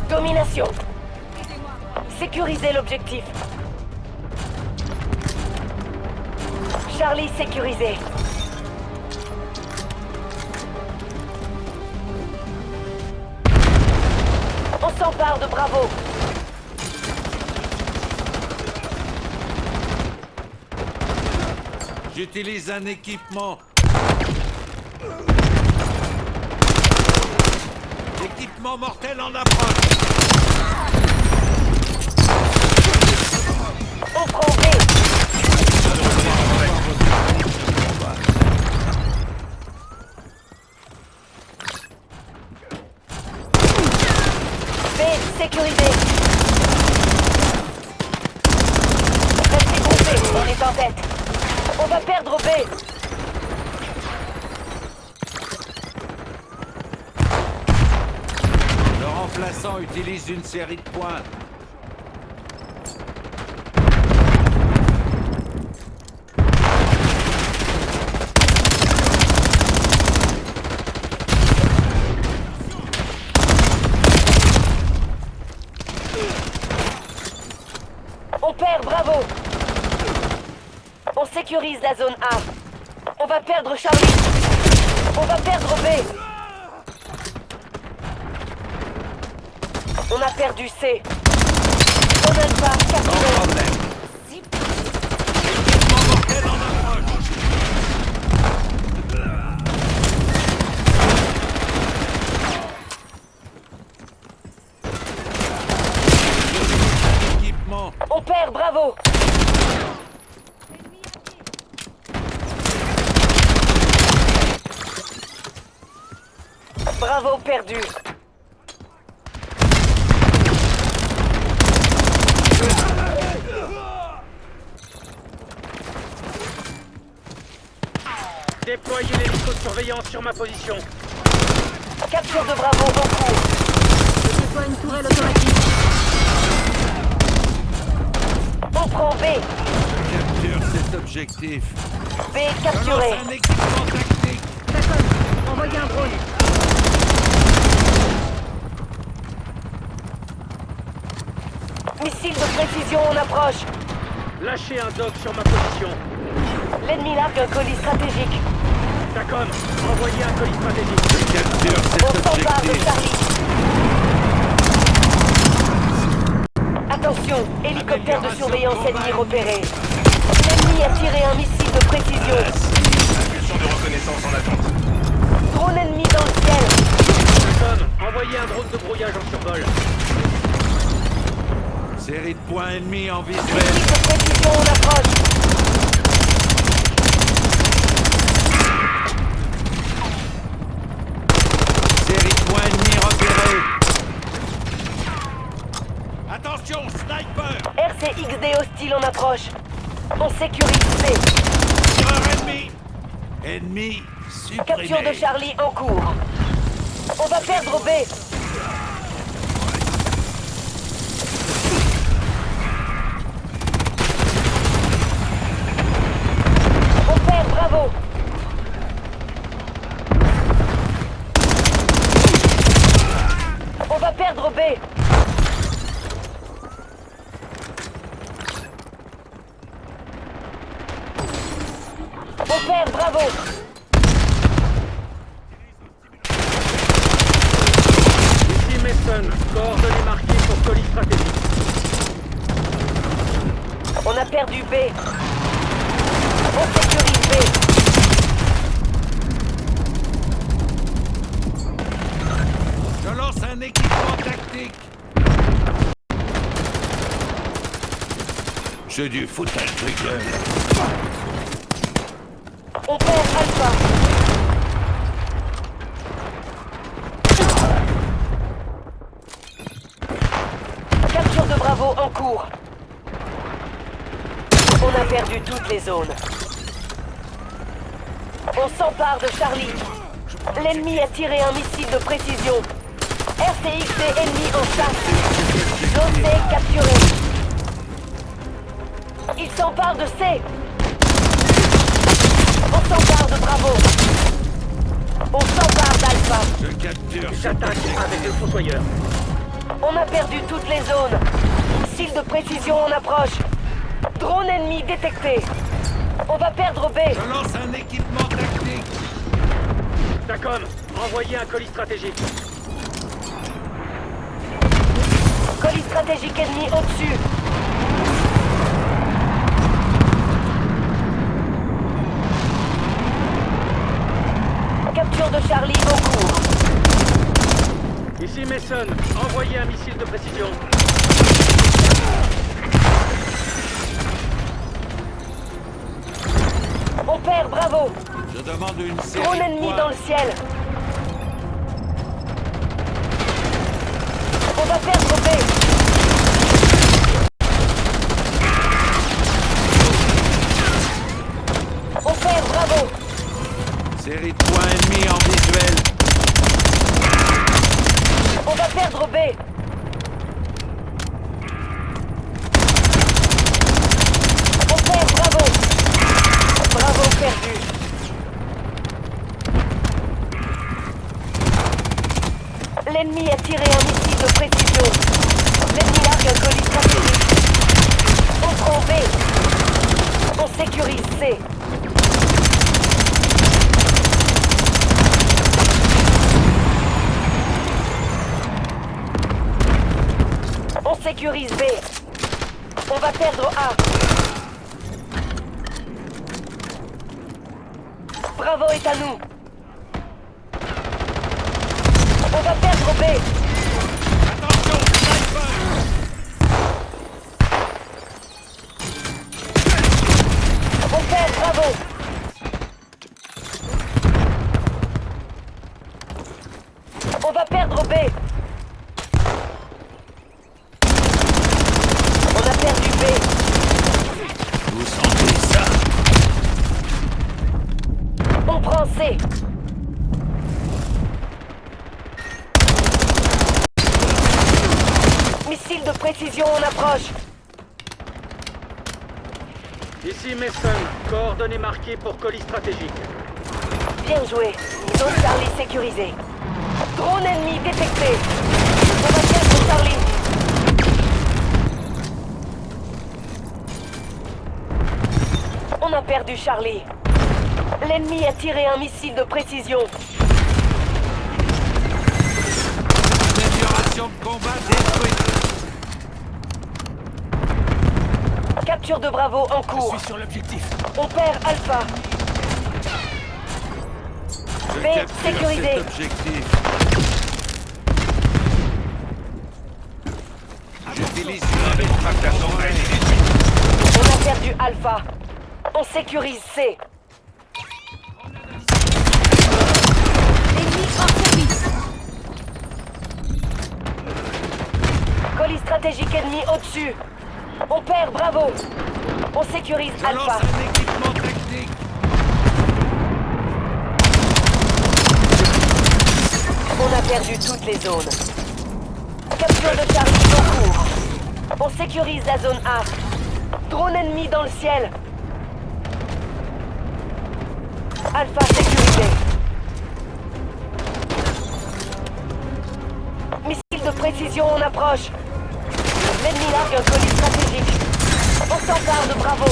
Domination. Sécurisez l'objectif. Charlie sécurisé. On s'empare de Bravo. J'utilise un équipement. Équipement mortel en approche. On prend B. B sécurisé. Restez groupés, on est en tête. On va perdre B. Le remplaçant utilise une série de points. On perd Bravo. On sécurise la zone A. On va perdre Charlie. On va perdre B. On a perdu C. On Alpha Sans capturé. problème. Équipement mortel en approche. Équipement. On perd Bravo. Bravo perdu. Déployez l'hélico de surveillance sur ma position. Capture de Bravo en cours. Je déploie une tourelle automatique. On prend B. Capture cet objectif. B Je capturé. lance un équipement tactique. D'accord, envoyez un drone. Missile de précision en approche. Lâchez un dog sur ma position. L'ennemi largue un colis stratégique. Tacom, envoyez un colis stratégique. Je capture On cet s'empare de objectif. Charlie. Attention, hélicoptère de surveillance ennemi repéré. L'ennemi a tiré un missile de précision. Impulsion de reconnaissance en attente. Drone ennemi dans le ciel. Tacom, envoyez un drone de brouillage en survol. Série de points ennemis en visuel. Missile de précision en approche. Série de points ennemis repérés. Attention, sniper. RCXD hostile en approche. On sécurise C. Tireur ennemi. Ennemi supprimé. Capture de Charlie en cours. On va perdre B. On perd Bravo. On va perdre B. On perd Bravo. Ici Mason, coordonnées marquées pour colis stratégique. On a perdu B. On sécurise B. Je lance un équipement tactique. C'est du foutage de gueule. On perd Alpha. Capture de Bravo en cours. On a perdu toutes les zones. On s'empare de Charlie. L'ennemi a tiré un missile de précision. RCXD ennemi en chasse. Zone C capturée. Il s'empare de C. On s'empare de Bravo. On s'empare d'Alpha. Je capture cet J'attaque objectif. avec le fossoyeur. On a perdu toutes les zones. Missile de précision en approche. Drone ennemi détecté. On va perdre B. Je lance un équipement tactique. TACOM, envoyez un colis stratégique. Colis stratégique ennemi au-dessus. Capture de Charlie en cours. Ici Mason, envoyez un missile de précision. On perd Bravo. Je demande une série Drone de ennemi points. dans le ciel. On va perdre B. On perd Bravo. Série de points ennemis en visuel. On va perdre B. On perd Bravo. Bravo perdu. L'ennemi a tiré un missile de précision. L'ennemi largue un colis stratégique. On prend B. On sécurise C. On sécurise B. On va perdre A. Bravo est à nous. On va perdre B. Attention, sniper. On perd Bravo. On va perdre B. On a perdu B. Vous sentez ça? On prend C. Missile de précision en approche. Ici Mason, coordonnées marquées pour colis stratégique. Bien joué. Zone Charlie sécurisée. Drone ennemi détecté. On va perdre Charlie. On a perdu Charlie. L'ennemi a tiré un missile de précision. Amélioration de combat détruite. Capture de Bravo en Je cours. suis sur l'objectif. On perd Alpha. Je B capture sécurisé. cet objectif. J'utilise une Fractation rétractation. réussie. On a perdu Alpha. On sécurise C. Ennemi hors service. Colis stratégique ennemi au-dessus. On perd Bravo. On sécurise Je lance Alpha. un équipement tactique. On a perdu toutes les zones. Capture de Charlie en cours. On sécurise la zone A. Drone ennemi dans le ciel. Alpha sécurisé. Missile de précision en approche. L'ennemi largue un colis stratégique. On s'empare de Bravo.